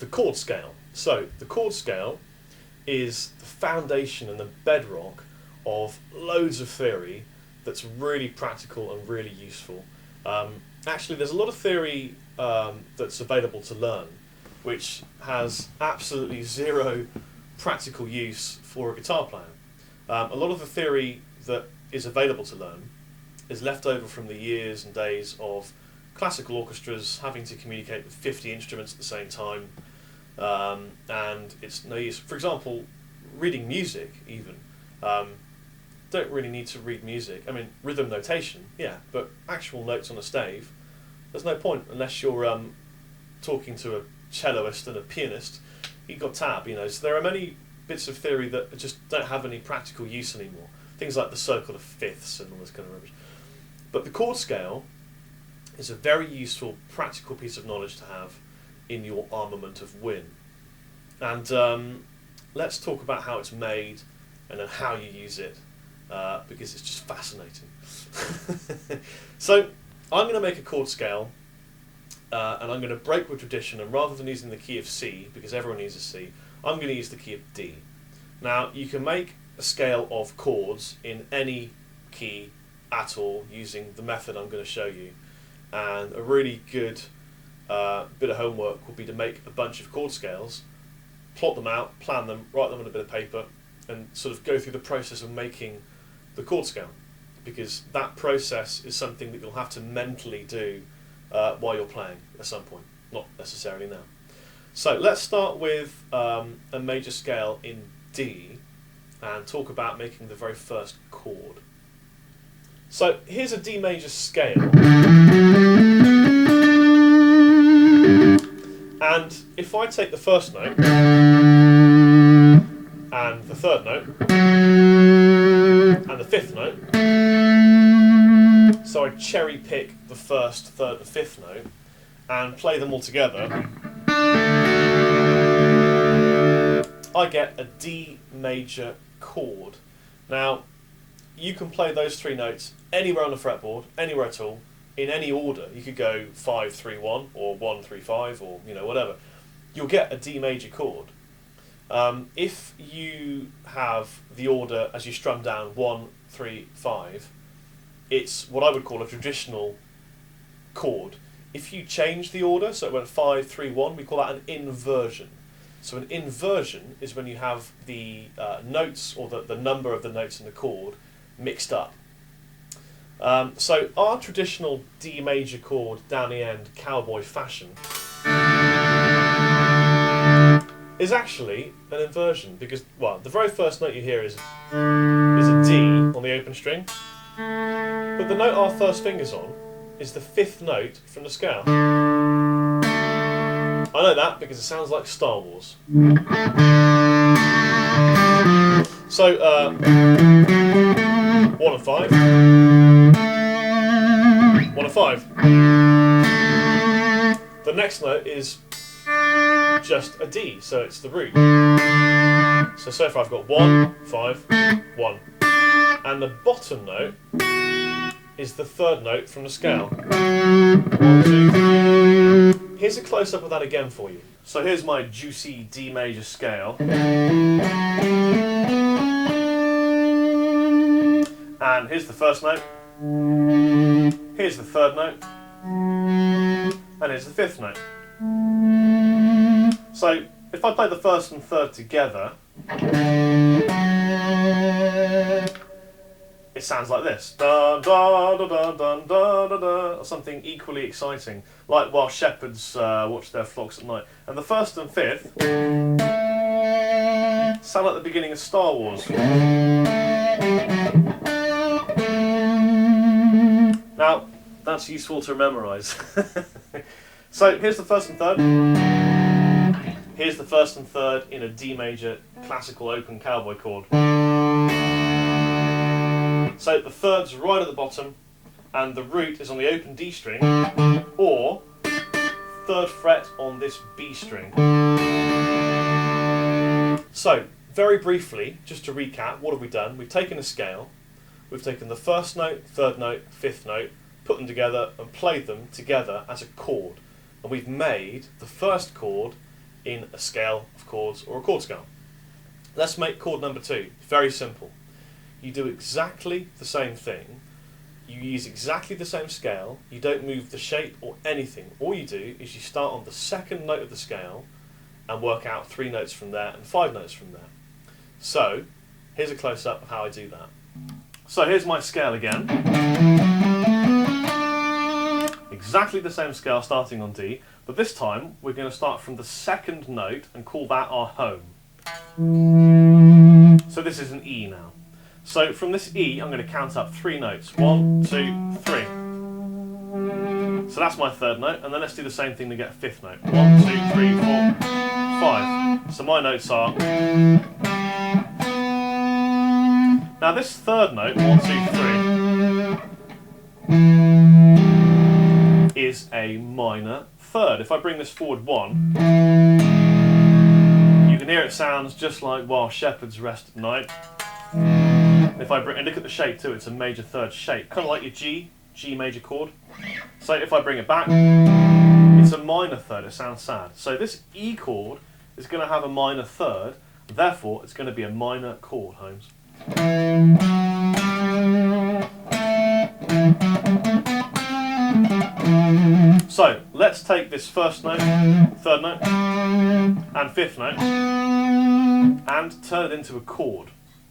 the chord scale. So the chord scale is the foundation and the bedrock of loads of theory that's really practical and really useful. Actually, there's a lot of theory that's available to learn, which has absolutely zero practical use for a guitar player. A lot of the theory that is available to learn is left over from the years and days of classical orchestras having to communicate with 50 instruments at the same time, and it's no use. For example, reading music even. Don't really need to read music. I mean, rhythm notation, yeah, but actual notes on a stave, there's no point unless you're talking to a celloist and a pianist. You've got tab, you know. So there are many bits of theory that just don't have any practical use anymore. Things like the circle of fifths and all this kind of rubbish. But the chord scale is a very useful, practical piece of knowledge to have in your armament of Win. And let's talk about how it's made and then how you use it, because it's just fascinating. So I'm going to make a chord scale, and I'm going to break with tradition, and rather than using the key of C, because everyone uses C, I'm going to use the key of D. Now, you can make a scale of chords in any key at all using the method I'm going to show you. And a really good bit of homework would be to make a bunch of chord scales, plot them out, plan them, write them on a bit of paper, and sort of go through the process of making the chord scale, because that process is something that you'll have to mentally do while you're playing at some point, not necessarily now. So let's start with a major scale in D and talk about making the very first chord. So here's a D major scale, and if I take the first note and the third note and the fifth note, so I cherry pick the first, third and fifth note and play them all together, I get a D major chord. Now, you can play those three notes anywhere on the fretboard, anywhere at all, in any order. You could go 5-3-1 or 1-3-5 or whatever. You'll get a D major chord. If you have the order as you strum down 1-3-5, it's what I would call a traditional chord. If you change the order, so it went 5-3-1, we call that an inversion. So an inversion is when you have the notes, or the number of the notes in the chord, mixed up. So our traditional D major chord down the end, cowboy fashion, is actually an inversion, because, well, the very first note you hear is a D on the open string, but the note our first finger's on is the fifth note from the scale. I know that because it sounds like Star Wars. So, 1 and 5. 1 and 5. The next note is just a D, so it's the root. So far I've got 1, 5, 1. And the bottom note is the third note from the scale. 1, 2, 3. Here's a close-up of that again for you. So here's my juicy D major scale. And here's the first note. Here's the third note. And here's the fifth note. So if I play the first and third together, it sounds like this. Da, da, da, da, da, da, da, da, or something equally exciting, like while shepherds watch their flocks at night. And the first and fifth sound like the beginning of Star Wars. Now, that's useful to memorise. So here's the first and third. Here's the first and third in a D major classical open cowboy chord. So the third's right at the bottom, and the root is on the open D string, or third fret on this B string. So, very briefly, just to recap, what have we done? We've taken a scale, we've taken the first note, third note, fifth note, put them together and played them together as a chord. And we've made the first chord in a scale of chords or a chord scale. Let's make chord number 2. Very simple. You do exactly the same thing. You use exactly the same scale. You don't move the shape or anything. All you do is you start on the second note of the scale and work out 3 notes from there and 5 notes from there. So, here's a close-up of how I do that. So here's my scale again. Exactly the same scale starting on D, but this time we're going to start from the second note and call that our home. So this is an E now. So from this E, I'm going to count up 3 notes. 1, 2, 3. So that's my third note, and then let's do the same thing to get a 5th note. 1, 2, 3, 4, 5. So my notes are... Now this third note, 1, 2, 3, is a minor third. If I bring this forward 1, you can hear it sounds just like while shepherds rest at night. If I bring, and look at the shape too, it's a major third shape, kind of like your G major chord. So if I bring it back, it's a minor third, it sounds sad. So this E chord is going to have a minor third, therefore it's going to be a minor chord, Holmes. So let's take this first note, third note, and 5th note, and turn it into a chord.